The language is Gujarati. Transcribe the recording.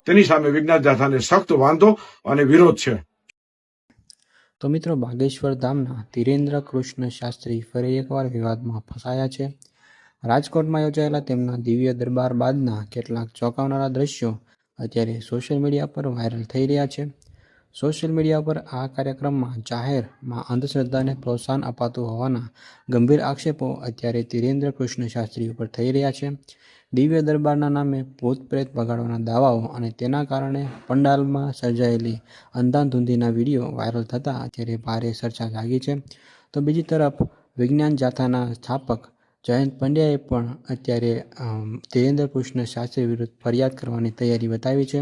તેની સામે વિજ્ઞાન જાથાને સખ્ત વાંધો અને વિરોધ છે. તો મિત્રો, બાગેશ્વર ધામના ધીરેન્દ્ર કૃષ્ણ શાસ્ત્રી ફરી એકવાર વિવાદમાં ફસાયા છે. રાજકોટમાં યોજાયેલા તેમના દિવ્ય દરબાર બાદના કેટલાક ચોંકાવનારા દ્રશ્યો અત્યારે સોશિયલ મીડિયા પર વાયરલ થઈ રહ્યા છે. સોશિયલ મીડિયા પર આ કાર્યક્રમમાં જાહેરમાં અંધશ્રદ્ધાને પ્રોત્સાહન અપાતું હોવાના ગંભીર આક્ષેપો અત્યારે ધીરેન્દ્ર કૃષ્ણ શાસ્ત્રી ઉપર થઈ રહ્યા છે. દિવ્ય દરબારના નામે ભૂત પ્રેત ભગાડવાના દાવાઓ અને તેના કારણે પંડાલમાં સર્જાયેલી અંધાધૂંધીના વિડીયો વાયરલ થતાં અત્યારે ભારે ચર્ચા જાગી છે. તો બીજી તરફ વિજ્ઞાન જાથાના સ્થાપક જયંત પંડ્યાએ પણ અત્યારે ધીરેન્દ્ર કૃષ્ણ શાસ્ત્રી વિરુદ્ધ ફરિયાદ કરવાની તૈયારી બતાવી છે.